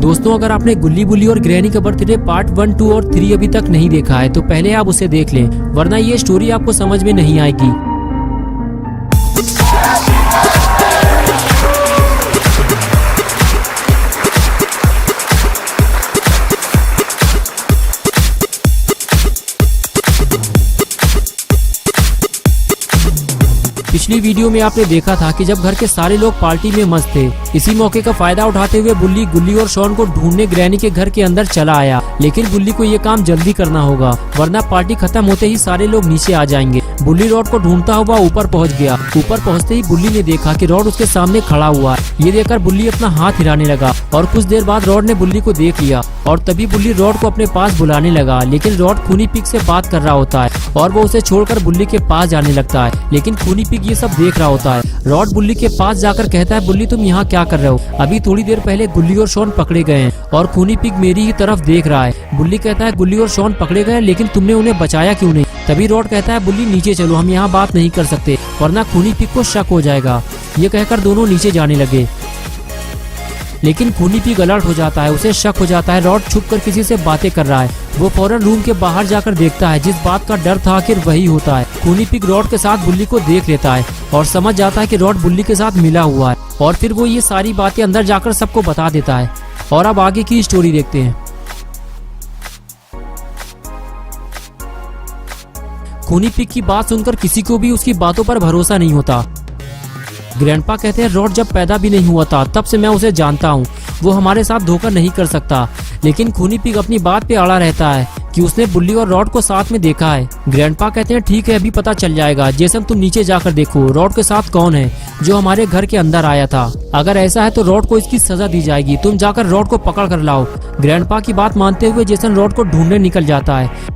दोस्तों, अगर आपने गुल्ली बुल्ली और ग्रैनी का बर्थडे पार्ट 1, 2 और 3 अभी तक नहीं देखा है तो पहले आप उसे देख लें, वरना ये स्टोरी आपको समझ में नहीं आएगी। पिछली वीडियो में आपने देखा था कि जब घर के सारे लोग पार्टी में मस्त थे, इसी मौके का फायदा उठाते हुए बुल्ली गुल्ली और शॉन को ढूंढने ग्रैनी के घर के अंदर चला आया। लेकिन बुल्ली को ये काम जल्दी करना होगा, वरना पार्टी खत्म होते ही सारे लोग नीचे आ जाएंगे। बुल्ली रॉड को ढूंढता हुआ ऊपर पहुंच गया। ऊपर पहुंचते ही बुल्ली ने देखा कि रॉड उसके सामने खड़ा हुआ है। ये देखकर बुल्ली अपना हाथ हिलाने लगा और कुछ देर बाद रॉड ने बुल्ली को देख लिया और तभी बुल्ली रॉड को अपने पास बुलाने लगा। लेकिन रॉड खूनी पिग से बात कर रहा होता है और वो उसे छोड़कर बुल्ली के पास जाने लगता है। लेकिन खूनी पिग ये सब देख रहा होता है। रॉड बुल्ली के पास जाकर कहता है, बुल्ली तुम यहाँ क्या कर रहे हो? अभी थोड़ी देर पहले गुल्ली और शॉन पकड़े गए हैं और खूनी पिग मेरी ही तरफ देख रहा है। बुल्ली कहता है, गुल्ली और शॉन पकड़े गए लेकिन तुमने उन्हें बचाया क्यों नहीं? तभी रॉड कहता है, बुल्ली नीचे चलो, हम यहाँ बात नहीं कर सकते वरना खूनी पिग को शक हो जाएगा। ये कहकर दोनों नीचे जाने लगे। लेकिन खूनी पिग अलर्ट हो जाता है, उसे शक हो जाता है रॉड छुपकर किसी से बातें कर रहा है। वो फौरन रूम के बाहर जाकर देखता है। जिस बात का डर था आखिर वही होता है। खूनी पिग रॉड के साथ बुल्ली को देख लेता है और समझ जाता है कि रॉड बुल्ली के साथ मिला हुआ है और फिर वो ये सारी बातें अंदर जाकर सबको बता देता है। और अब आगे की स्टोरी देखते हैं। खूनी पिग की बात सुनकर किसी को भी उसकी बातों पर भरोसा नहीं होता। ग्रैंडपा कहते हैं, रॉड जब पैदा भी नहीं हुआ था तब से मैं उसे जानता हूँ, वो हमारे साथ धोखा नहीं कर सकता। लेकिन खूनी पिग अपनी बात पे अड़ा रहता है कि उसने बुल्ली और रॉड को साथ में देखा है। ग्रैंडपा कहते हैं, ठीक है, अभी पता चल जाएगा। जेसन तुम नीचे जाकर देखो रॉड के साथ कौन है जो हमारे घर के अंदर आया था। अगर ऐसा है तो रॉड को इसकी सजा दी जाएगी। तुम जाकर रॉड को पकड़ कर लाओ। ग्रैंडपा की बात मानते हुए जेसन रॉड को ढूंढने निकल जाता है।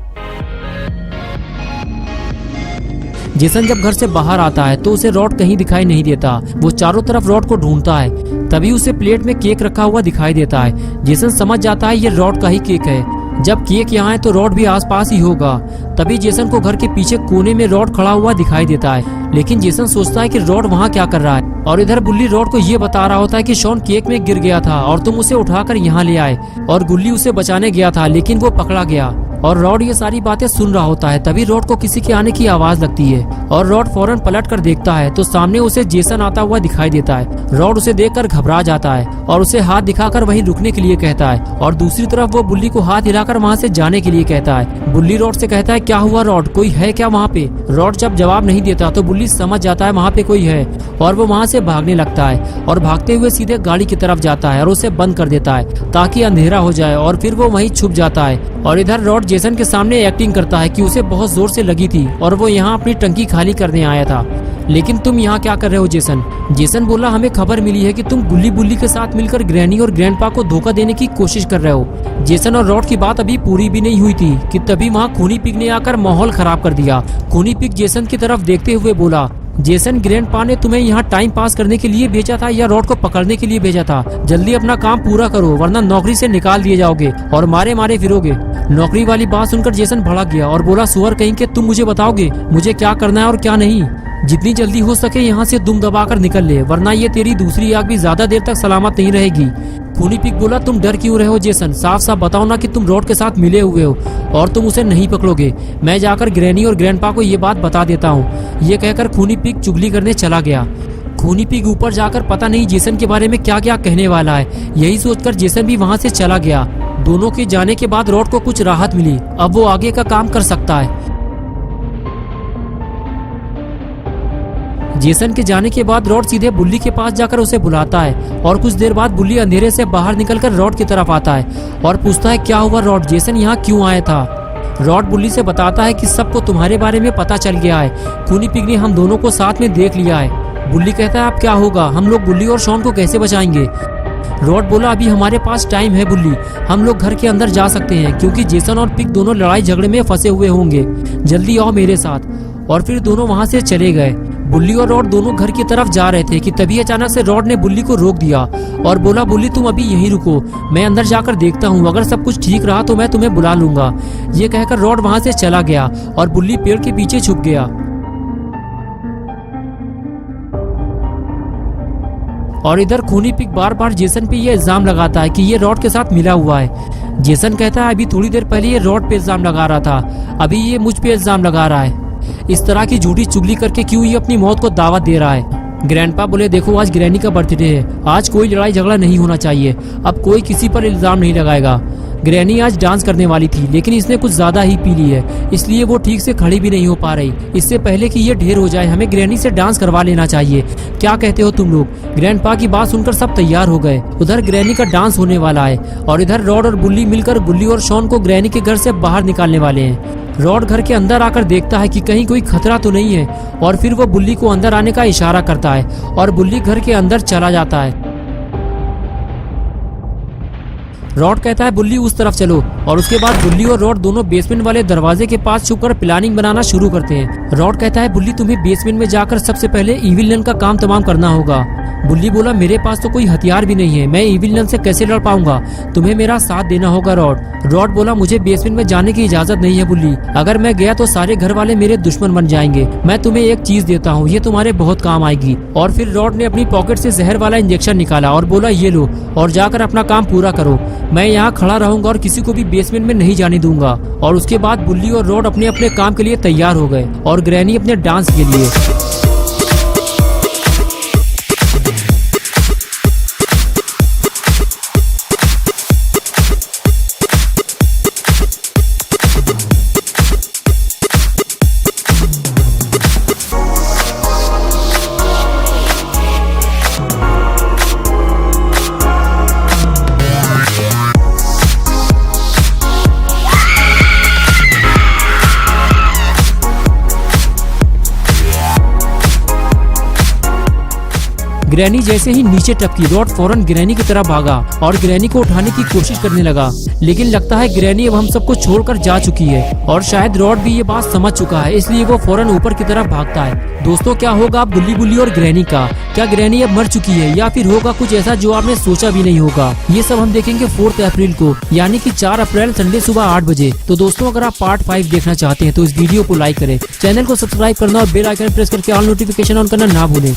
जेसन जब घर से बाहर आता है तो उसे रॉड कहीं दिखाई नहीं देता। वो चारों तरफ रॉड को ढूंढता है। तभी उसे प्लेट में केक रखा हुआ दिखाई देता है। जेसन समझ जाता है ये रॉड का ही केक है। जब केक यहाँ है तो रॉड भी आसपास ही होगा। तभी जेसन को घर के पीछे कोने में रॉड खड़ा हुआ दिखाई देता है। लेकिन जेसन सोचता है कि रॉड वहाँ क्या कर रहा है और इधर बुल्ली रॉड को ये बता रहा होता है कि शॉन केक में गिर गया था और तुम उसे उठाकर यहाँ ले आए और गुल्ली उसे बचाने गया था लेकिन वो पकड़ा गया। और रॉड ये सारी बातें सुन रहा होता है। तभी रॉड को किसी के आने की आवाज लगती है और रॉड फौरन पलट कर देखता है तो सामने उसे जेसन आता हुआ दिखाई देता है। रॉड उसे देखकर घबरा जाता है और उसे हाथ दिखाकर वहीं रुकने के लिए कहता है और दूसरी तरफ वो बुल्ली को हाथ हिलाकर वहाँ से जाने के लिए कहता है। बुल्ली रॉड से कहता है, क्या हुआ रॉड, कोई है क्या वहाँ पे? रॉड जब जवाब नहीं देता तो बुल्ली समझ जाता है वहाँ पे कोई है और वो वहाँ से भागने लगता है और भागते हुए सीधे गाड़ी की तरफ जाता है और उसे बंद कर देता है ताकि अंधेरा हो जाए और फिर वो वहीं छुप जाता है। और इधर रॉड जेसन के सामने एक्टिंग करता है कि उसे बहुत जोर से लगी थी और वो यहाँ अपनी टंकी खाली करने आया था। लेकिन तुम यहाँ क्या कर रहे हो जेसन? जेसन बोला, हमें खबर मिली है कि तुम गुल्ली बुल्ली के साथ मिलकर ग्रैनी और ग्रैंडपा को धोखा देने की कोशिश कर रहे हो। जेसन और रॉड की बात अभी पूरी भी नहीं हुई थी कि तभी वहाँ खूनी पिग ने आकर माहौल खराब कर दिया। खूनी पिग जेसन की तरफ देखते हुए बोला, जेसन ग्रैंडपा ने तुम्हें यहाँ टाइम पास करने के लिए भेजा था या रॉड को पकड़ने के लिए भेजा था? जल्दी अपना काम पूरा करो वरना नौकरी से निकाल दिए जाओगे और मारे मारे फिरोगे। नौकरी वाली बात सुनकर जेसन भड़क गया और बोला, सुअर कहीं के, तुम मुझे बताओगे मुझे क्या करना है और क्या नहीं? जितनी जल्दी हो सके यहाँ से दुम दबाकर निकल ले वरना ये तेरी दूसरी आग भी ज्यादा देर तक सलामत नहीं रहेगी। खूनी पिग बोला, तुम डर क्यों रहे हो जेसन? साफ साफ बताओ ना कि तुम रॉड के साथ मिले हुए हो और तुम उसे नहीं पकड़ोगे। मैं जाकर ग्रैनी और ग्रैंडपा को ये बात बता देता हूँ। ये कहकर खूनी पिग चुगली करने चला गया। खूनी पिग ऊपर जाकर पता नहीं जेसन के बारे में क्या क्या कहने वाला है, यही सोचकर जेसन भी वहाँ से चला गया। दोनों के जाने के बाद रॉड को कुछ राहत मिली, अब वो आगे का काम कर सकता है। जेसन के जाने के बाद रॉड सीधे बुल्ली के पास जाकर उसे बुलाता है और कुछ देर बाद बुल्ली अंधेरे से बाहर निकलकर रॉड की तरफ आता है और पूछता है, क्या हुआ रॉड, जेसन यहाँ क्यों आया था? रॉड बुल्ली से बताता है कि सबको तुम्हारे बारे में पता चल गया है। खूनी पिग ने हम दोनों को साथ में देख लिया है। बुल्ली कहता है, अब क्या होगा? हम लोग गुल्ली और शॉन को कैसे बचाएंगे? रॉड बोला, अभी हमारे पास टाइम है बुल्ली, हम लोग घर के अंदर जा सकते हैं क्योंकि जेसन और पिग दोनों लड़ाई झगड़े में फंसे हुए होंगे। जल्दी आओ मेरे साथ। और फिर दोनों वहाँ से चले गए। बुल्ली और रॉड दोनों घर की तरफ जा रहे थे कि तभी अचानक से रॉड ने बुल्ली को रोक दिया और बोला, बुल्ली तुम अभी यहीं रुको, मैं अंदर जाकर देखता हूँ, अगर सब कुछ ठीक रहा तो मैं तुम्हें बुला लूंगा। ये कहकर रॉड वहाँ से चला गया और बुल्ली पेड़ के पीछे छुप गया। और इधर खूनी पिग बार बार जेसन पे ये इल्जाम लगाता है कि ये रॉड के साथ मिला हुआ है। जेसन कहता है अभी थोड़ी देर पहले ये रॉड पे इल्जाम लगा रहा था, अभी ये मुझ पे इल्जाम लगा रहा है। इस तरह की झूठी चुगली करके क्यों ये अपनी मौत को दावत दे रहा है। ग्रैंडपा बोले देखो आज ग्रैनी का बर्थडे है, आज कोई लड़ाई झगड़ा नहीं होना चाहिए, अब कोई किसी पर इल्जाम नहीं लगाएगा। ग्रैनी आज डांस करने वाली थी लेकिन इसने कुछ ज्यादा ही पी ली है, इसलिए वो ठीक से खड़ी भी नहीं हो पा रही। इससे पहले कि ये ढेर हो जाए हमें ग्रैनी से डांस करवा लेना चाहिए। क्या कहते हो तुम लोग। ग्रैंडपा की बात सुनकर सब तैयार हो गए। उधर ग्रैनी का डांस होने वाला है और इधर रॉड और बुल्ली मिलकर बुल्ली और शॉन को ग्रैनी के घर से बाहर निकालने वाले हैं। रॉड घर के अंदर आकर देखता है कि कहीं कोई खतरा तो नहीं है और फिर वो बुल्ली को अंदर आने का इशारा करता है और बुल्ली घर के अंदर चला जाता है। रॉड कहता है बुल्ली उस तरफ चलो और उसके बाद बुल्ली और रॉड दोनों बेसमेंट वाले दरवाजे के पास छुपकर प्लानिंग बनाना शुरू करते हैं। रॉड कहता है बुल्ली तुम्हें बेसमेंट में जाकर सबसे पहले इविल नन का काम तमाम करना होगा। बुल्ली बोला मेरे पास तो कोई हथियार भी नहीं है, मैं इविल नन से कैसे लड़ पाऊंगा, तुम्हें मेरा साथ देना होगा रॉड। रॉड बोला मुझे बेसमेंट में जाने की इजाजत नहीं है बुल्ली, अगर मैं गया तो सारे घर वाले मेरे दुश्मन बन जाएंगे। मैं तुम्हें एक चीज देता हूँ, ये तुम्हारे बहुत काम आएगी। और फिर रॉड ने अपनी पॉकेट से जहर वाला इंजेक्शन निकाला और बोला ये लो और जाकर अपना काम पूरा करो, मैं यहाँ खड़ा रहूंगा और किसी को भी बेसमेंट में नहीं जाने दूंगा। और उसके बाद बुल्ली और रॉड अपने अपने काम के लिए तैयार हो गए और ग्रैनी अपने डांस के लिए। ग्रैनी जैसे ही नीचे टपकी रॉड फौरन ग्रैनी की तरफ भागा और ग्रैनी को उठाने की कोशिश करने लगा, लेकिन लगता है ग्रैनी अब हम सबको छोड़कर जा चुकी है और शायद रॉड भी ये बात समझ चुका है, इसलिए वो फौरन ऊपर की तरफ भागता है। दोस्तों क्या होगा अब बुल्ली बुल्ली और ग्रैनी का, क्या ग्रैनी अब मर चुकी है या फिर होगा कुछ ऐसा जो आपने सोचा भी नहीं होगा, ये सब हम देखेंगे 4 अप्रैल को, यानी कि 4 अप्रैल संडे सुबह 8 बजे। तो दोस्तों अगर आप पार्ट 5 देखना चाहते हैं तो इस वीडियो को लाइक करें, चैनल को सब्सक्राइब करना और बेल आइकन प्रेस करके ऑल नोटिफिकेशन ऑन करना ना भूलें।